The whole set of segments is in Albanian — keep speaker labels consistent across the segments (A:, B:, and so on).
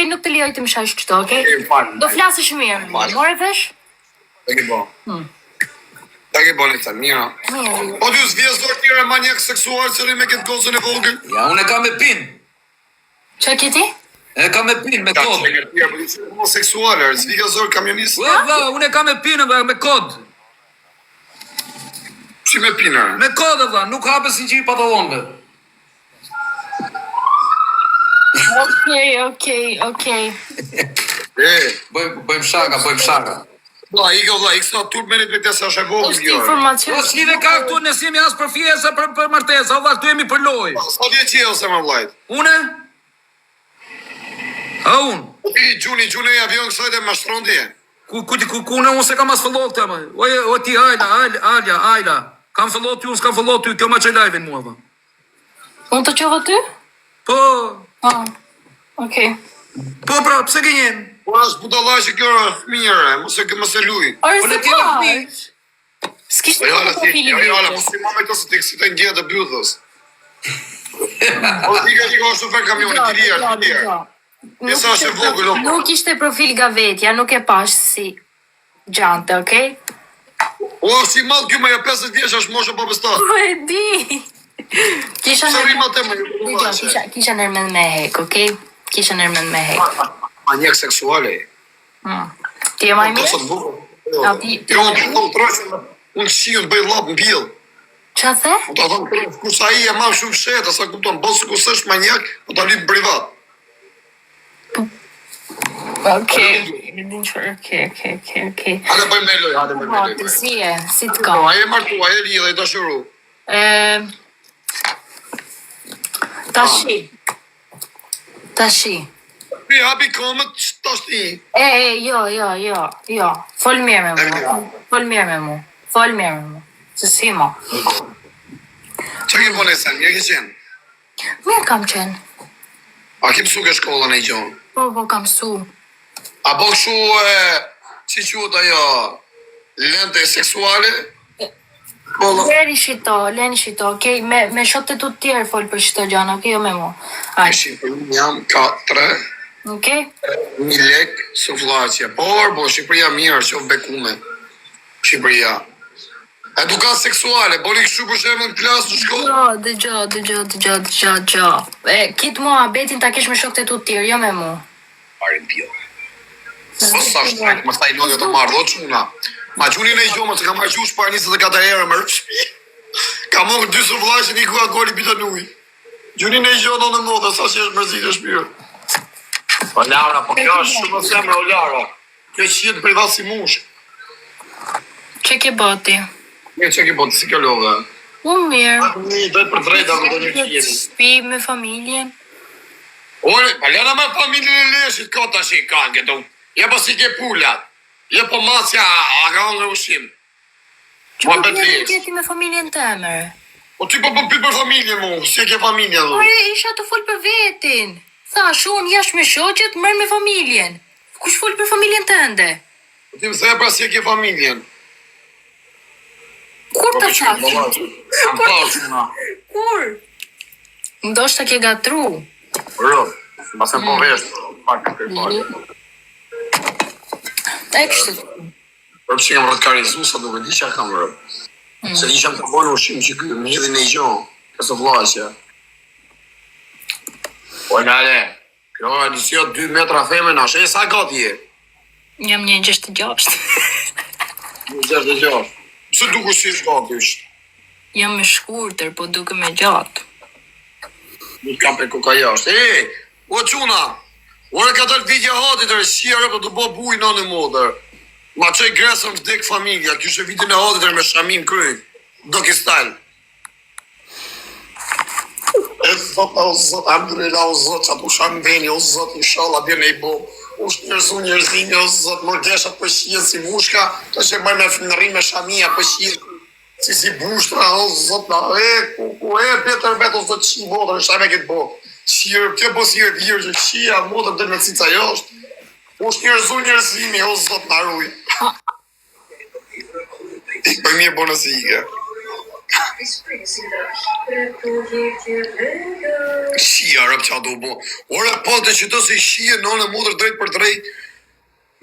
A: Okej, nuk të lejoj të më shash qëto, okej? Do flasësh mirë. More vesh?
B: Ta ke bo. Ta ke bo, Leta, mira. Po ty s'vjesdor tjere manjak seksual që me këtë gozën e vogël?
C: Ja, unë e kam me pin.
A: Që ke ti?
C: E kam me pin, me
B: Ka
C: kod.
B: që e tjere, po që homoseksuale, zvigazor kamionistë.
C: Unë e kam me pin, me kod.
B: Si me pinë?
C: Me kod, nuk hape si që i patallonve.
A: Okej.
C: Bëjmë shaka.
B: Ba, i kësa turp menit me tesa është e vogël
A: Është
B: kjo.
A: informacion.
C: Po si dhe ka këtu në simi as për fjesa, për martesa, valla, këtu jemi për loj.
B: Sa dje që ose më vlajt?
C: Une? A unë?
B: Gjuni i avion kësaj dhe mashtron tje.
C: Ku unë se kam as fëllo këta, më. O ti, Ajla. Kam fëllo ty, unë s'kam fëllo ty, kjo ma që lajve në mua, va.
A: Unë të qova ty?
C: Po,
A: Okej.
C: po pra, pse gënjen?
B: Po është budallaj që kjo është mirë, mos e luj.
A: Ore
C: Po
A: se
C: në tjera
A: pa.
C: fëmi.
A: S'kishtë
B: Po
A: të
B: jala,
A: profili
B: po
A: vjetës.
B: si mama këto se të kësite në gjetë e bjuthës. Po ti ka është të fërë kamionit, të lirë. Pjesa është e vogël, o.
A: Nuk ishte profil gavetja, nuk e pash si gjante, okej?
B: O, si malë kjo me e 50 vjesh është moshe po bestar.
A: Po e di. Kisha
B: Sa rima të me
A: Kisha nërmend me hek, okej? Kisha nërmend me hek.
B: manjek seksuale.
A: Ti e maj
B: Po
A: mirë?
B: sot vogël.
A: A, ti-
B: Jo, unë shiu të bëj lap në bjell.
A: Qa the?
B: Po ta thonë, kur sa i e ma shumë shetë, sa kupton, bësë ku sësh manjak, po ta lypë privat.
A: Okej.
B: Hade bëjmë me loj, hade bëjmë me
A: Po,
B: loj.
A: si të ka?
B: Po, a e martua, e lidhe, i dashuru.
A: Tashi.
B: Pi hapi komët, tash ti.
A: Jo. Fol mirë me mu. Se si mo.
B: Që ke pone sen, një ke qenë?
A: Mirë kam qenë.
B: A ki pësu ke shkollën e i gjonë?
A: Po, kam su.
B: A bo këshu si quhet ajo, lente seksuale?
A: Leni shito, okej? Me shotet të tjerë fol për shito gjana, okej, jo me mu.
B: Shqipërin jam 4,
A: Okej?
B: 1.000 lek, suflacia. Po, Shqipëria mirë, që o bekume. Shqipëria. Edukat seksuale, boli këshu për shemë në klasë në shkollë?
A: Jo, dëgjo. Kitë mua, betin ta kesh me shokët e tu tjerë, jo me mu.
B: Parin pjo. Po sa shtrek, më sta i lodhjo të marrë, do quna. Ma qunin e i gjomë, se ka marrë qush për 24 herë, më rëpshpi. Ka morë 2 suflaqe, një kua goli pita nuj. Gjunin e i gjonë në modë, sa që është mërzit e shpirë. Po Laura, po kjo është shumë semre, o Laura. Kjo që jetë privat si mush.
A: Që ke bati?
B: Një që ke botë, si kjo lodhe.
A: Unë mirë.
B: Një dojtë për drejta, më do një që jeni.
A: Spi me familjen.
B: Ore, pa lena me familjen e leshit, ka të shi kanë këtu. Je po si ke pullat. Je po masja, a ka nga ushim.
A: Që
B: Ma
A: po
B: bet
A: bërë
B: lesh.
A: gjeti me familjen të emër?
B: Po ty po pyet për familjen mu, si e ke familjen du.
A: Ore, isha të fol për vetin. Thash, unë jash me shoqet, mërë me familjen. Kush fol për familjen të ende?
B: Po ti më the pra si e ke familjen.
A: Kur të thash?
B: Kam thash una.
A: Kur? Ndoshta ke gatru.
B: Rë, pas e po vesh, pak në kërpare.
A: E kështë.
B: Rëpë që kam rëtkarizu, sa duke di që kam rëpë. Se di që kam të bojnë ushim që këtë më jedhin e i gjonë, kësë vlaqja. Po nale, kjo e njësio 2 metra feme në ashe, sa gati je?
A: Jam një 66.
B: 66. Pse duku si shkati është?
A: Jam me shkurtër, po duke me gjatë.
B: Nuk kam për koka jashtë. O quna, ore ka dalë vigja hatit e rëshqia po të bo buj në në modër. Ma qoj gresën vdek familja, kjo shë vitin e hatit e me shamin kryj. Do kistal. E zot, o zot, alhamdulillah, o zot, që atë u shanë veni, o zot, inshallah, bjene i bo. Ushtë njërzu njërzimi, o zot, më deshat për shqie si mushka, të që mërë me fënëri me shamia për shqie. Si bushtra, o zot, Petër vetë, o zot, qi modër, në shame këtë bo. Qirë, kjo po si e virgjë, qia, modër dhe në cica jashtë. Ushtë njërzu njërzimi, o zot, në arruj. Ik për mirë bonës i ike. Shia, rap qa do bo. Ore, pas të që të si shia, nane mudrë drejt për drejt.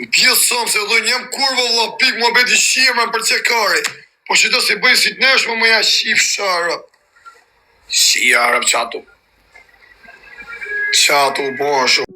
B: Në pjesë sëmë, se dhe njëm kurva, vla, pik më beti shia me për cekari. Po që të si bëjë si të neshme, më ja shif shara. Shia, rap qa do. Qa do bo, shumë.